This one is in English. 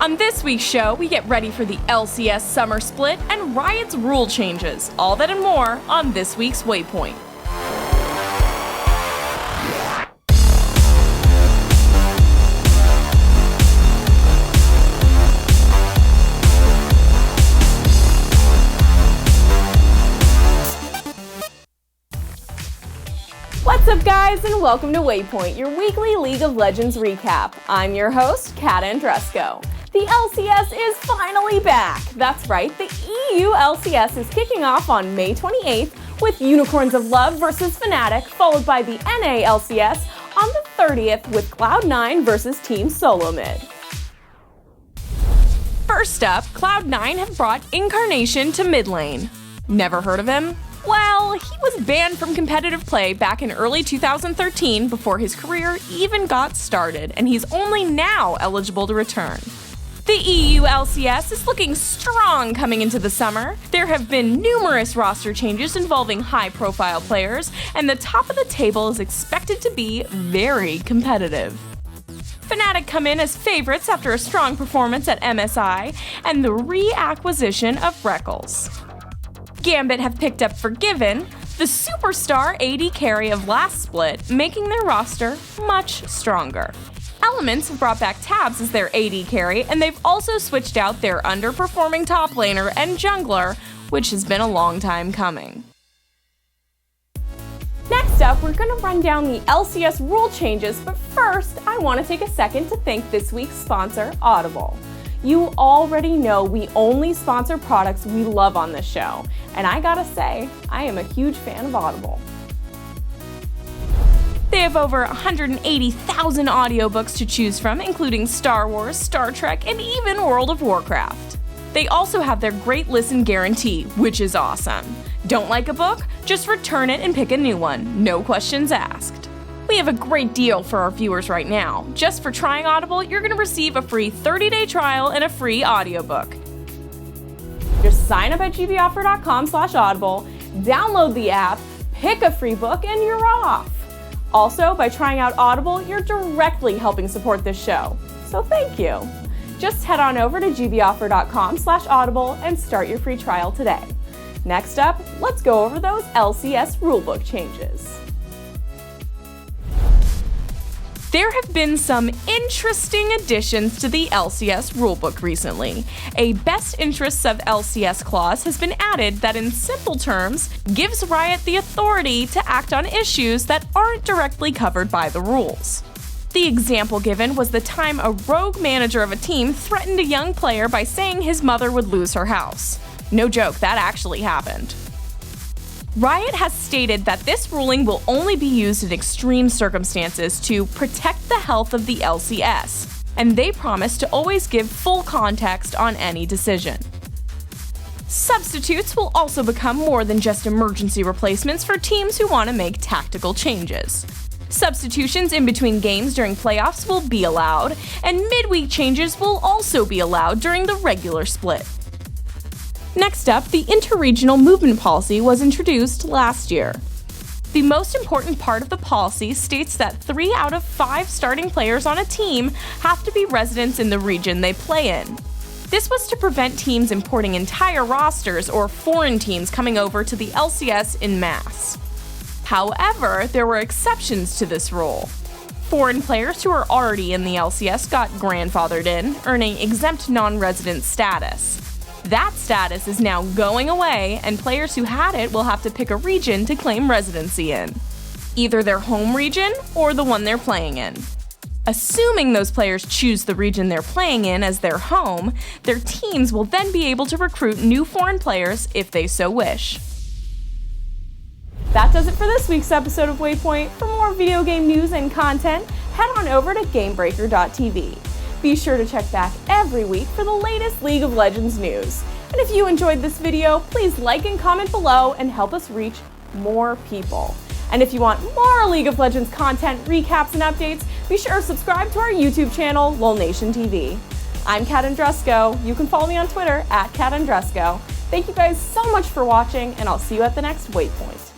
On this week's show, we get ready for the LCS Summer Split and RIOTs Rule Changes. All that and more on this week's Waypoint. What's up, guys, and welcome to Waypoint, your weekly League of Legends recap. I'm your host, Kat Andresko. The LCS is finally back. That's right, the EU LCS is kicking off on May 28th with Unicorns of Love versus Fnatic, followed by the NA LCS on the 30th with Cloud9 versus Team Solo Mid. First up, Cloud9 have brought Incarnation to mid lane. Never heard of him? Well, he was banned from competitive play back in early 2013 before his career even got started, and he's only now eligible to return. The EU LCS is looking strong coming into the summer. There have been numerous roster changes involving high-profile players, and the top of the table is expected to be very competitive. Fnatic come in as favorites after a strong performance at MSI and the reacquisition of Reckles. Gambit have picked up Forgiven, the superstar AD carry of last split, making their roster much stronger. Elements have brought back Tabs as their AD carry, and they've also switched out their underperforming top laner and jungler, which has been a long time coming. Next up, we're going to run down the LCS rule changes, but first, I want to take a second to thank this week's sponsor, Audible. You already know we only sponsor products we love on this show, and I gotta say, I am a huge fan of Audible. They have over 180,000 audiobooks to choose from, including Star Wars, Star Trek, and even World of Warcraft. They also have their Great Listen Guarantee, which is awesome. Don't like a book? Just return it and pick a new one, no questions asked. We have a great deal for our viewers right now. Just for trying Audible, you're going to receive a free 30-day trial and a free audiobook. Just sign up at gboffer.com/audible, download the app, pick a free book, and you're off. Also, by trying out Audible, you're directly helping support this show. So thank you. Just head on over to gboffer.com/audible and start your free trial today. Next up, let's go over those LCS rulebook changes. There have been some interesting additions to the LCS rulebook recently. A best interests of LCS clause has been added that, in simple terms, gives Riot the authority to act on issues that aren't directly covered by the rules. The example given was the time a rogue manager of a team threatened a young player by saying his mother would lose her house. No joke, that actually happened. Riot has stated that this ruling will only be used in extreme circumstances to protect the health of the LCS, and they promise to always give full context on any decision. Substitutes will also become more than just emergency replacements for teams who want to make tactical changes. Substitutions in between games during playoffs will be allowed, and midweek changes will also be allowed during the regular split. Next up, the interregional movement policy was introduced last year. The most important part of the policy states that 3 out of 5 starting players on a team have to be residents in the region they play in. This was to prevent teams importing entire rosters or foreign teams coming over to the LCS en masse. However, there were exceptions to this rule. Foreign players who are already in the LCS got grandfathered in, earning exempt non-resident status. That status is now going away, and players who had it will have to pick a region to claim residency in. Either their home region or the one they're playing in. Assuming those players choose the region they're playing in as their home, their teams will then be able to recruit new foreign players if they so wish. That does it for this week's episode of Waypoint. For more video game news and content, head on over to GameBreaker.tv. Be sure to check back every week for the latest League of Legends news. And if you enjoyed this video, please like and comment below and help us reach more people. And if you want more League of Legends content, recaps, and updates, be sure to subscribe to our YouTube channel, LolNation TV. I'm Kat Andresko. You can follow me on Twitter @KatAndresko. Thank you guys so much for watching, and I'll see you at the next Waypoint.